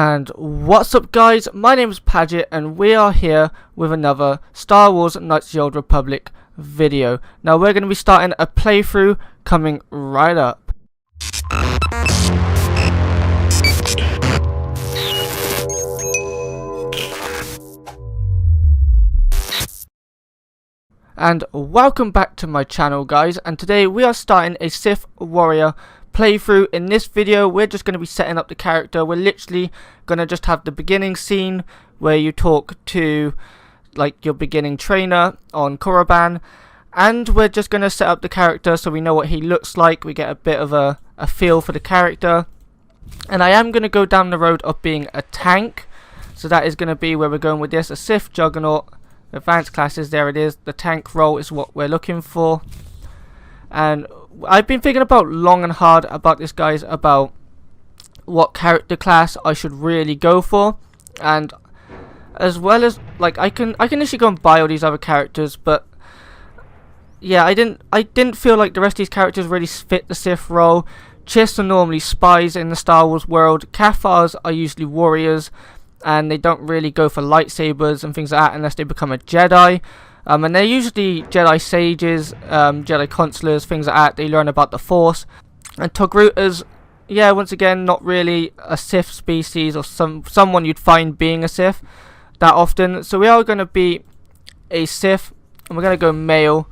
And what's up guys, my name is Paget and we are here with another Star Wars Knights of the Old Republic video. Now we're going to be starting a playthrough coming right up. And welcome back to my channel guys, and today we are starting a Sith warrior playthrough. In this video we're just going to be setting up the character. We're literally going to just have the beginning scene where you talk to like your beginning trainer on Korriban, and we're just going to set up the character so we know what he looks like. We get a bit of a feel for the character, and I am going to go down the road of being a tank, so that is going to be where we're going with this. A Sith Juggernaut, advanced classes, there it is. The tank role is what we're looking for, and I've been thinking about long and hard about this guys, about what character class I should really go for, and as well as like I can actually go and buy all these other characters, but yeah, I didn't feel like the rest of these characters really fit the Sith role. Chiss are normally spies in the Star Wars world. Cathars are usually warriors, and they don't really go for lightsabers and things like that unless they become a Jedi. And they're usually Jedi sages, Jedi consulars, things like that. They learn about the Force. And Togrutas, yeah, once again, not really a Sith species or someone you'd find being a Sith that often. So we are going to be a Sith, and we're going to go male.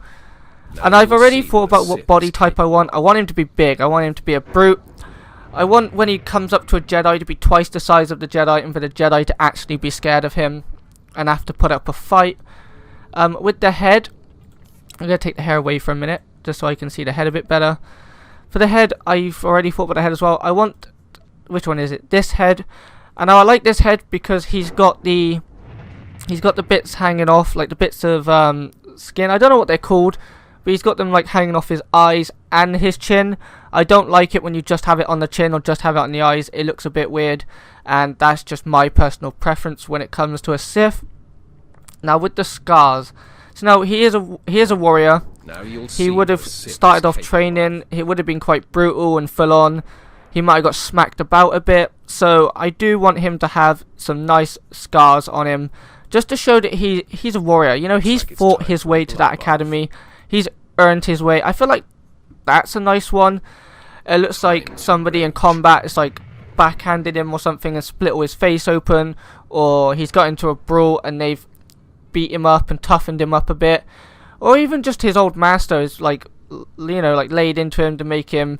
And I've already thought about what body type I want. I want him to be big. I want him to be a brute. I want when he comes up to a Jedi to be twice the size of the Jedi, and for the Jedi to actually be scared of him and have to put up a fight. With the head, I'm going to take the hair away for a minute just so I can see the head a bit better. For the head, I've already thought about the head as well. I want, which one is it? This head. And I like this head because he's got the bits hanging off, like the bits of skin. I don't know what they're called, but he's got them like hanging off his eyes and his chin. I don't like it when you just have it on the chin or just have it on the eyes. It looks a bit weird, and that's just my personal preference when it comes to a Sith. Now with the scars, so now he is a warrior. Now he would have started off training. He would have been quite brutal and full on. He might have got smacked about a bit. So I do want him to have some nice scars on him, just to show that he's a warrior. You know, he's fought his way to that academy. He's earned his way. I feel like that's a nice one. It looks like somebody in combat is like backhanded him or something and split all his face open, or he's got into a brawl and they've beat him up and toughened him up a bit, or even just his old master is like, you know, like laid into him to make him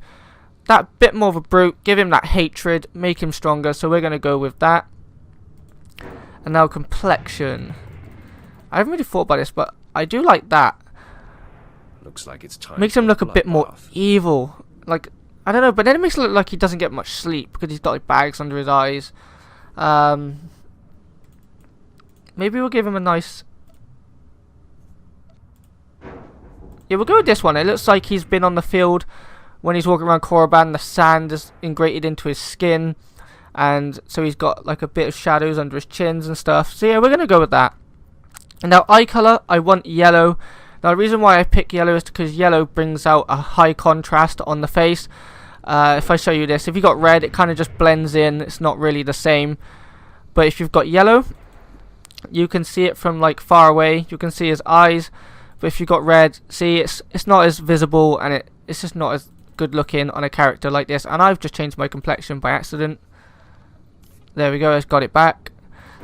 that bit more of a brute, give him that hatred, make him stronger. So we're gonna go with that. And now complexion, I haven't really thought about this, but I do like that. Looks like it's time. Makes him look a bit more evil, like, I don't know, but then it makes it look like he doesn't get much sleep because he's got like bags under his eyes. Maybe we'll give him a nice... Yeah, we'll go with this one. It looks like he's been on the field when he's walking around Korriban. The sand is ingrated into his skin, and so he's got like a bit of shadows under his chins and stuff. So yeah, we're going to go with that. And now eye colour, I want yellow. Now the reason why I pick yellow is because yellow brings out a high contrast on the face. If I show you this, if you got red, it kind of just blends in. It's not really the same. But if you've got yellow, you can see it from like far away. You can see his eyes. But if you've got red, see, it's not as visible, and it's just not as good looking on a character like this. And I've just changed my complexion by accident. There we go, I've got it back.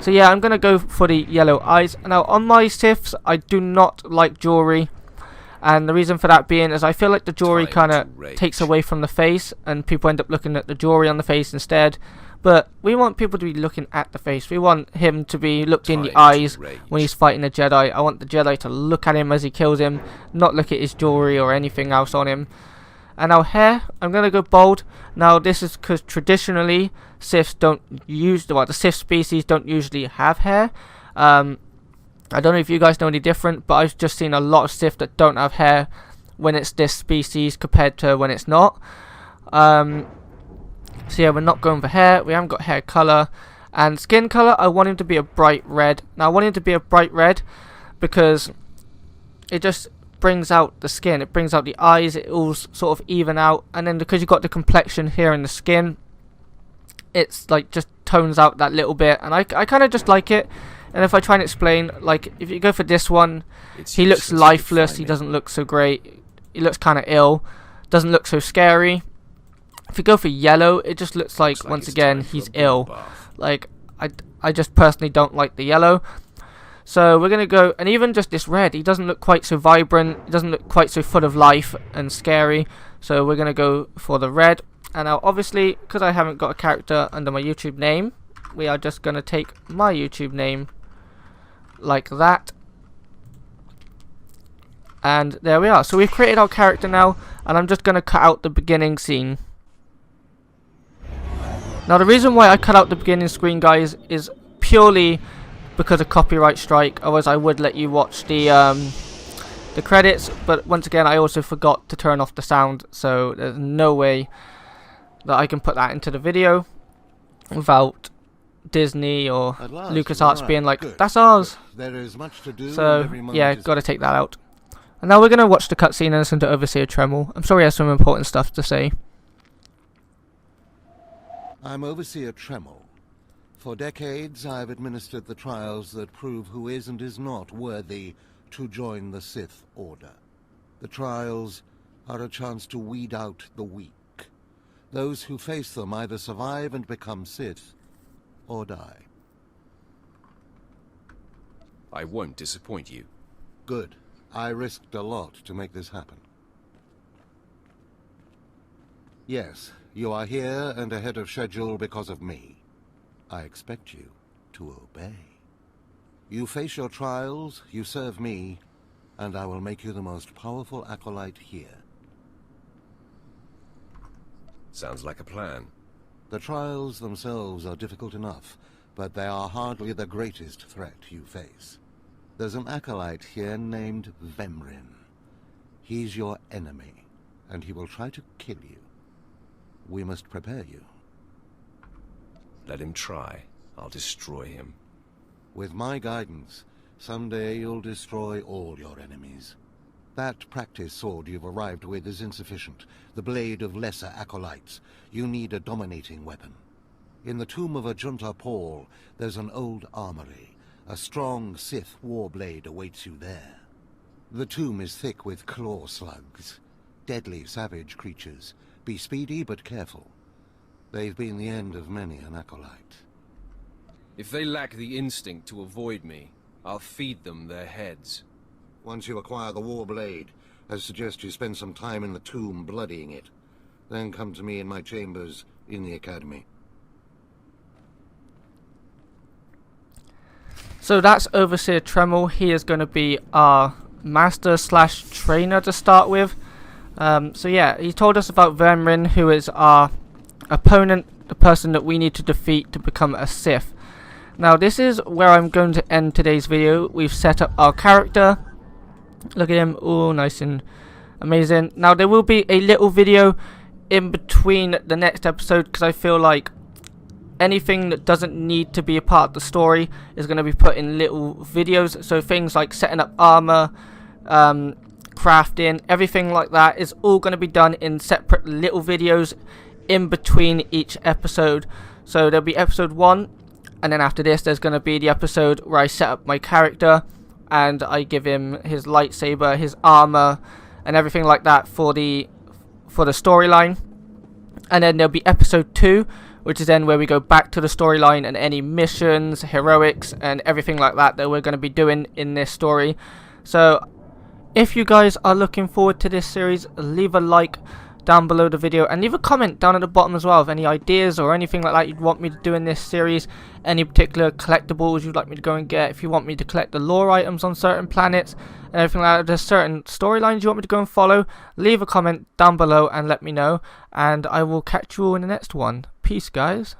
So yeah, I'm going to go for the yellow eyes. Now on my Siths, I do not like jewelry. And the reason for that being is I feel like the jewelry kind of takes away from the face, and people end up looking at the jewelry on the face instead. But we want people to be looking at the face. We want him to be looked in the eyes when he's fighting a Jedi. I want the Jedi to look at him as he kills him, not look at his jewelry or anything else on him. And now hair, I'm going to go bald. Now this is because traditionally Siths don't use, well, the Sith species don't usually have hair. I don't know if you guys know any different, but I've just seen a lot of Sith that don't have hair when it's this species compared to when it's not. So yeah, we're not going for hair. We haven't got hair colour. And skin colour, I want him to be a bright red. Now I want him to be a bright red because it just brings out the skin. It brings out the eyes. It all sort of even out. And then because you've got the complexion here in the skin, it's like just tones out that little bit, and I kind of just like it. And if I try and explain, like if you go for this one, he looks lifeless, he doesn't look so great, he looks kind of ill, doesn't look so scary. If you go for yellow, it just looks like once again he's ill. Like I just personally don't like the yellow. So we're gonna go, and even just this red, he doesn't look quite so vibrant, he doesn't look quite so full of life and scary. So we're gonna go for the red. And now obviously, because I haven't got a character under my YouTube name, we are just gonna take my YouTube name like that, and there we are. So we've created our character now, and I'm just going to cut out the beginning scene. Now the reason why I cut out the beginning screen, guys, is purely because of copyright strike. Otherwise I would let you watch the credits, but once again I also forgot to turn off the sound, so there's no way that I can put that into the video without Disney or LucasArts being like, good. That's ours. There is much to do, so yeah, gotta take that out. And now we're gonna watch the cutscene and listen to Overseer Tremel. I'm sure he has some important stuff to say. I'm Overseer Tremel. For decades I've administered the trials that prove who is and is not worthy to join the Sith Order. The trials are a chance to weed out the weak. Those who face them either survive and become Sith, or die. I won't disappoint you. Good. I risked a lot to make this happen. Yes, you are here and ahead of schedule because of me. I expect you to obey. You face your trials, you serve me, and I will make you the most powerful acolyte here. Sounds like a plan. The trials themselves are difficult enough, but they are hardly the greatest threat you face. There's an acolyte here named Vemrin. He's your enemy, and he will try to kill you. We must prepare you. Let him try. I'll destroy him. With my guidance, someday you'll destroy all your enemies. That practice sword you've arrived with is insufficient. The blade of lesser acolytes. You need a dominating weapon. In the tomb of Ajunta Paul, there's an old armory. A strong Sith warblade awaits you there. The tomb is thick with claw slugs. Deadly savage creatures. Be speedy but careful. They've been the end of many an acolyte. If they lack the instinct to avoid me, I'll feed them their heads. Once you acquire the warblade, I suggest you spend some time in the tomb bloodying it. Then come to me in my chambers in the academy. So that's Overseer Tremel. He is going to be our master slash trainer to start with. So yeah, he told us about Vemrin, who is our opponent, the person that we need to defeat to become a Sith. Now this is where I'm going to end today's video. We've set up our character. Look at him, all nice and amazing. Now there will be a little video in between the next episode, because I feel like anything that doesn't need to be a part of the story is going to be put in little videos. So things like setting up armor, crafting, everything like that is all going to be done in separate little videos in between each episode. So there'll be episode 1, and then after this there's going to be the episode where I set up my character and I give him his lightsaber, his armor, and everything like that for the storyline. And then there'll be episode 2, which is then where we go back to the storyline and any missions, heroics, and everything like that that we're going to be doing in this story. So if you guys are looking forward to this series, leave a like down below the video and leave a comment down at the bottom as well of any ideas or anything like that you'd want me to do in this series, any particular collectibles you'd like me to go and get, if you want me to collect the lore items on certain planets and everything like that, there's certain storylines you want me to go and follow. Leave a comment down below and let me know, and I will catch you all in the next one. Peace, guys.